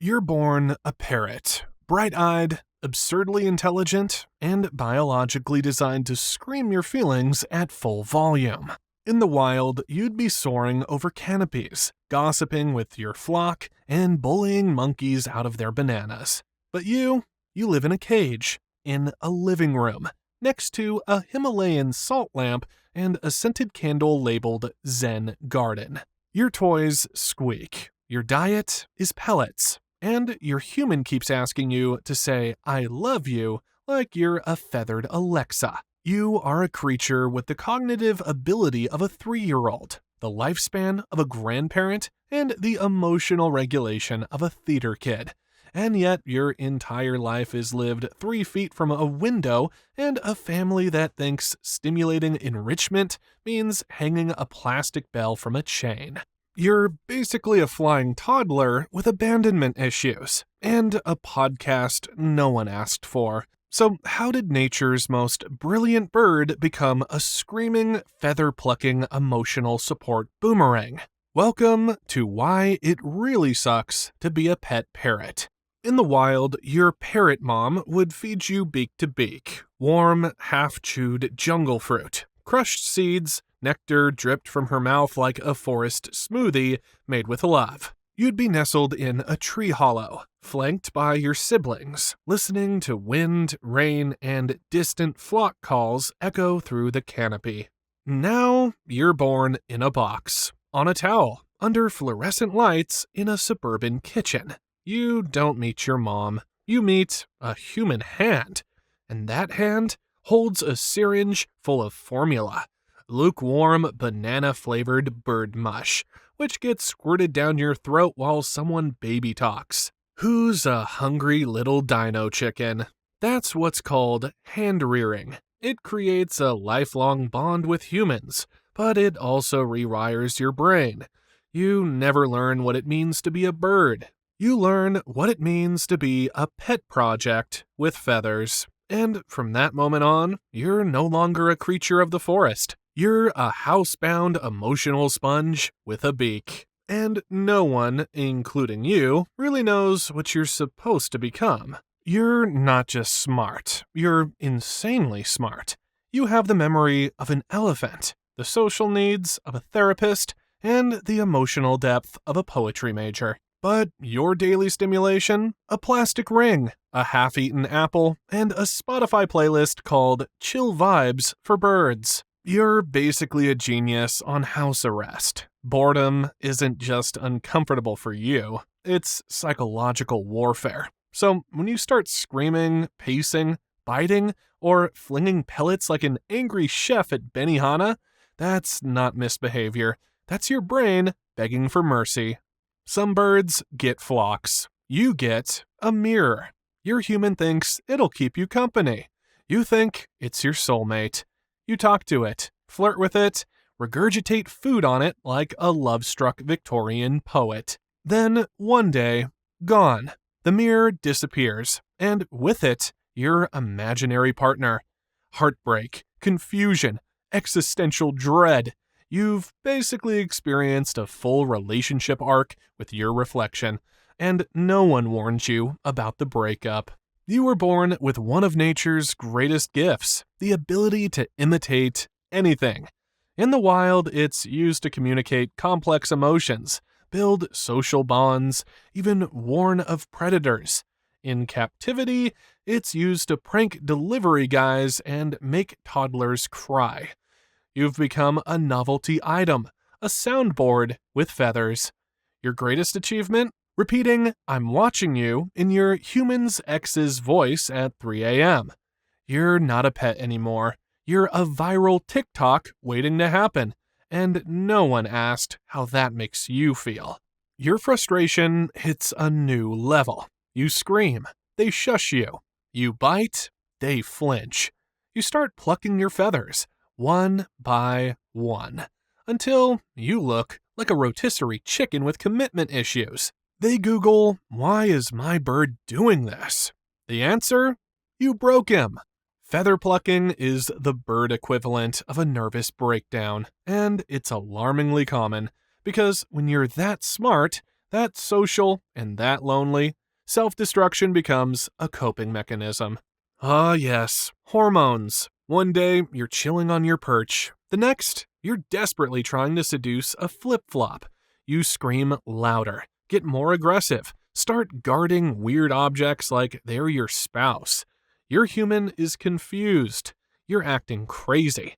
You're born a parrot, bright-eyed, absurdly intelligent, and biologically designed to scream your feelings at full volume. In the wild, you'd be soaring over canopies, gossiping with your flock, and bullying monkeys out of their bananas. But you live in a cage, in a living room, next to a Himalayan salt lamp and a scented candle labeled Zen Garden. Your toys squeak. Your diet is pellets. And your human keeps asking you to say, I love you, like you're a feathered Alexa. You are a creature with the cognitive ability of a 3-year-old, the lifespan of a grandparent, and the emotional regulation of a theater kid. And yet your entire life is lived 3 feet from a window and a family that thinks stimulating enrichment means hanging a plastic bell from a chain. You're basically a flying toddler with abandonment issues, and a podcast no one asked for. So how did nature's most brilliant bird become a screaming, feather-plucking emotional support boomerang? Welcome to Why It Really Sucks to Be a Pet Parrot. In the wild, your parrot mom would feed you beak to beak, warm, half-chewed jungle fruit, crushed seeds, nectar dripped from her mouth like a forest smoothie made with love. You'd be nestled in a tree hollow, flanked by your siblings, listening to wind, rain, and distant flock calls echo through the canopy. Now you're born in a box, on a towel, under fluorescent lights in a suburban kitchen. You don't meet your mom. You meet a human hand, and that hand holds a syringe full of formula. Lukewarm, banana-flavored bird mush, which gets squirted down your throat while someone baby talks. Who's a hungry little dino chicken? That's what's called hand-rearing. It creates a lifelong bond with humans, but it also rewires your brain. You never learn what it means to be a bird. You learn what it means to be a pet project with feathers. And from that moment on, you're no longer a creature of the forest. You're a housebound emotional sponge with a beak. And no one, including you, really knows what you're supposed to become. You're not just smart, you're insanely smart. You have the memory of an elephant, the social needs of a therapist, and the emotional depth of a poetry major. But your daily stimulation? A plastic ring, a half-eaten apple, and a Spotify playlist called Chill Vibes for Birds. You're basically a genius on house arrest. Boredom isn't just uncomfortable for you, it's psychological warfare. So when you start screaming, pacing, biting, or flinging pellets like an angry chef at Benihana, that's not misbehavior. That's your brain begging for mercy. Some birds get flocks. You get a mirror. Your human thinks it'll keep you company. You think it's your soulmate. You talk to it, flirt with it, regurgitate food on it like a love-struck Victorian poet. Then, one day, gone. The mirror disappears, and with it, your imaginary partner. Heartbreak, confusion, existential dread. You've basically experienced a full relationship arc with your reflection, and no one warned you about the breakup. You were born with one of nature's greatest gifts, the ability to imitate anything. In the wild, it's used to communicate complex emotions, build social bonds, even warn of predators. In captivity, it's used to prank delivery guys and make toddlers cry. You've become a novelty item, a soundboard with feathers. Your greatest achievement? Repeating, I'm watching you, in your human's ex's voice at 3 a.m. You're not a pet anymore. You're a viral TikTok waiting to happen, and no one asked how that makes you feel. Your frustration hits a new level. You scream, they shush you. You bite, they flinch. You start plucking your feathers, one by one, until you look like a rotisserie chicken with commitment issues. They Google, why is my bird doing this? The answer? You broke him. Feather plucking is the bird equivalent of a nervous breakdown, and it's alarmingly common, because when you're that smart, That social and that lonely, self-destruction becomes a coping mechanism. Ah, yes, hormones. One day, you're chilling on your perch. The next, you're desperately trying to seduce a flip-flop. You scream louder, get more aggressive, start guarding weird objects like they're your spouse. Your human is confused. You're acting crazy.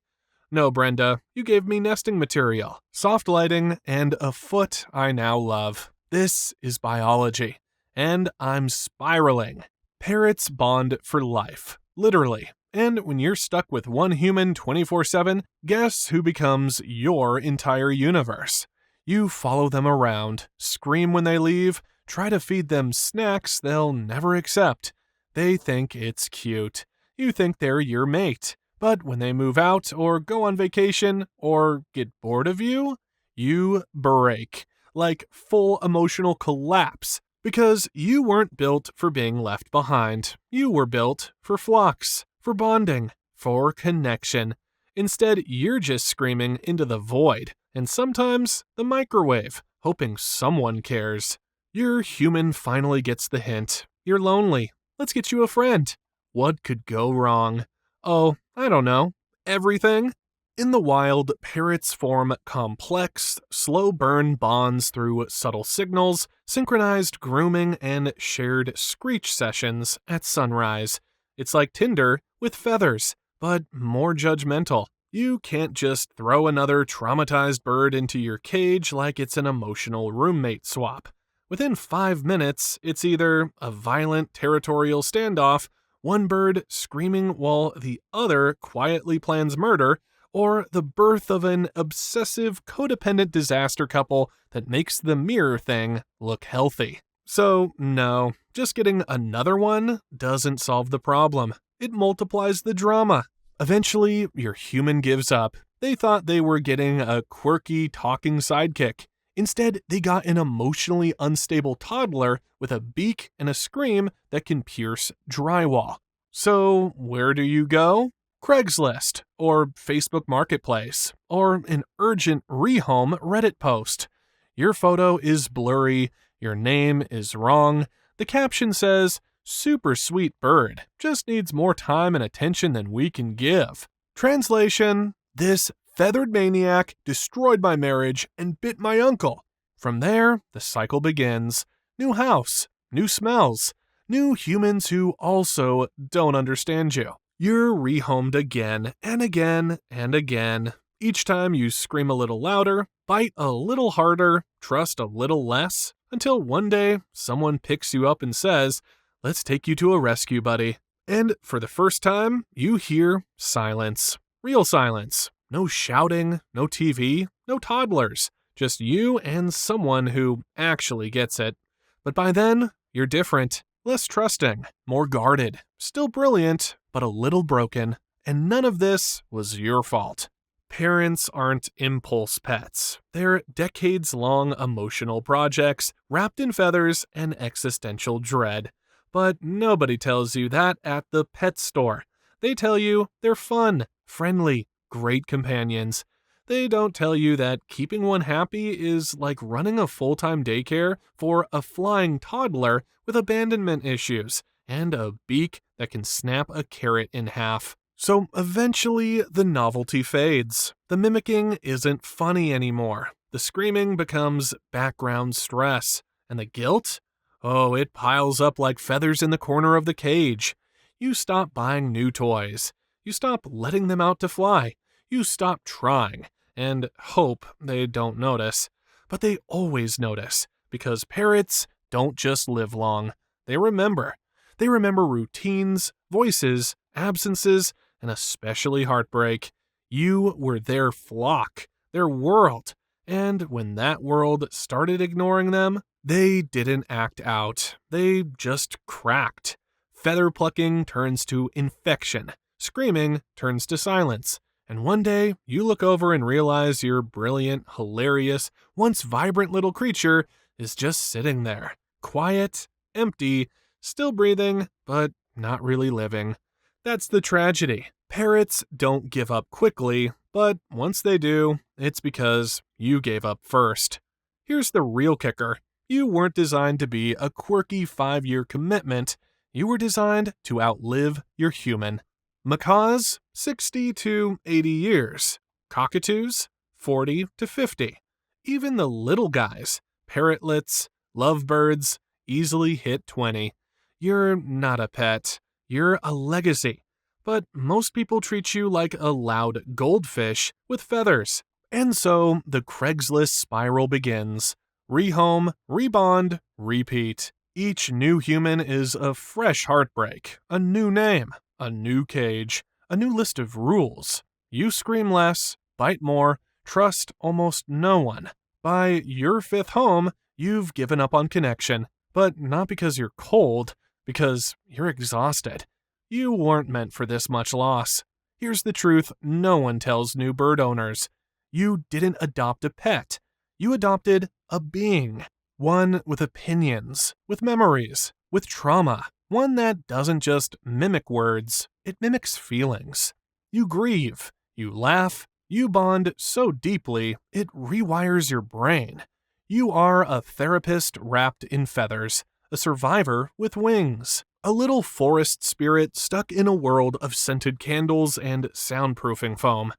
No, Brenda, you gave me nesting material, soft lighting, and a foot I now love. This is biology. And I'm spiraling. Parrots bond for life, literally. And when you're stuck with one human 24/7, guess who becomes your entire universe? You follow them around, scream when they leave, try to feed them snacks they'll never accept. They think it's cute. You think they're your mate. But when they move out or go on vacation or get bored of you, you break. Like full emotional collapse. Because you weren't built for being left behind. You were built for flocks, for bonding, for connection. Instead, you're just screaming into the void, and sometimes the microwave, hoping someone cares. Your human finally gets the hint. You're lonely. Let's get you a friend. What could go wrong? Oh, I don't know. Everything? In the wild, parrots form complex, slow-burn bonds through subtle signals, synchronized grooming, and shared screech sessions at sunrise. It's like Tinder with feathers, but more judgmental. You can't just throw another traumatized bird into your cage like it's an emotional roommate swap. Within 5 minutes, it's either a violent territorial standoff, one bird screaming while the other quietly plans murder, or the birth of an obsessive, codependent disaster couple that makes the mirror thing look healthy. So, no, just getting another one doesn't solve the problem. It multiplies the drama. Eventually, your human gives up. They thought they were getting a quirky, talking sidekick. Instead, they got an emotionally unstable toddler with a beak and a scream that can pierce drywall. So, where do you go? Craigslist, or Facebook Marketplace, or an urgent rehome Reddit post. Your photo is blurry, your name is wrong, the caption says, "Super sweet bird, just needs more time and attention than we can give." Translation: this feathered maniac destroyed my marriage and bit my uncle. From there, the cycle begins. New house, new smells, new humans who also don't understand you. You're rehomed again and again and again. Each time you scream a little louder, bite a little harder, trust a little less, until one day someone picks you up and says, "Let's take you to a rescue, buddy." And for the first time, you hear silence. Real silence. No shouting, no TV, no toddlers. Just you and someone who actually gets it. But by then, you're different. Less trusting, more guarded, still brilliant, but a little broken, and none of this was your fault. Parents aren't impulse pets. They're decades-long emotional projects wrapped in feathers and existential dread. But nobody tells you that at the pet store. They tell you they're fun, friendly, great companions. They don't tell you that keeping one happy is like running a full-time daycare for a flying toddler with abandonment issues and a beak that can snap a carrot in half. So eventually, the novelty fades. The mimicking isn't funny anymore. The screaming becomes background stress. And the guilt? Oh, it piles up like feathers in the corner of the cage. You stop buying new toys. You stop letting them out to fly. You stop trying and hope they don't notice. But they always notice, because parrots don't just live long. They remember. They remember routines, voices, absences, and especially heartbreak. You were their flock, their world. And when that world started ignoring them, they didn't act out. They just cracked. Feather-plucking turns to infection. Screaming turns to silence. And one day, you look over and realize your brilliant, hilarious, once vibrant little creature is just sitting there. Quiet, empty, still breathing, but not really living. That's the tragedy. Parrots don't give up quickly, but once they do, it's because you gave up first. Here's the real kicker. You weren't designed to be a quirky 5-year commitment. You were designed to outlive your human. Macaws, 60 to 80 years. Cockatoos, 40 to 50. Even the little guys, parrotlets, lovebirds, easily hit 20. You're not a pet. You're a legacy. But most people treat you like a loud goldfish with feathers. And so the Craigslist spiral begins. Rehome, rebond, repeat. Each new human is a fresh heartbreak, a new name, a new cage, a new list of rules. You scream less, bite more, trust almost no one. By your 5th home, you've given up on connection, but not because you're cold, because you're exhausted. You weren't meant for this much loss. Here's the truth no one tells new bird owners. You didn't adopt a pet. You adopted a being. One with opinions, with memories, with trauma. One that doesn't just mimic words, it mimics feelings. You grieve, you laugh, you bond so deeply, it rewires your brain. You are a therapist wrapped in feathers, a survivor with wings, a little forest spirit stuck in a world of scented candles and soundproofing foam.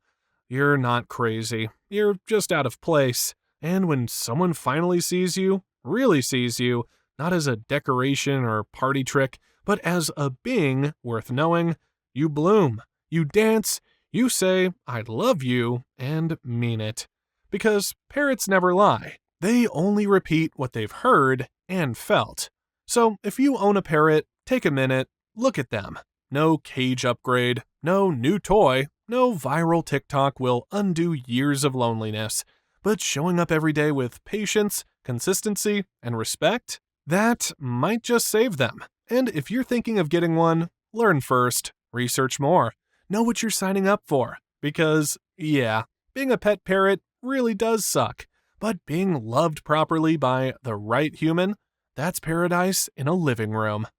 You're not crazy, you're just out of place. And when someone finally sees you, really sees you, not as a decoration or party trick, but as a being worth knowing, you bloom, you dance, you say, "I love you," and mean it. Because parrots never lie. They only repeat what they've heard and felt. So if you own a parrot, take a minute, look at them. No cage upgrade, no new toy, no viral TikTok will undo years of loneliness. But showing up every day with patience, consistency, and respect, that might just save them. And if you're thinking of getting one, learn first, research more, know what you're signing up for. Because, yeah, being a pet parrot really does suck. But being loved properly by the right human, that's paradise in a living room.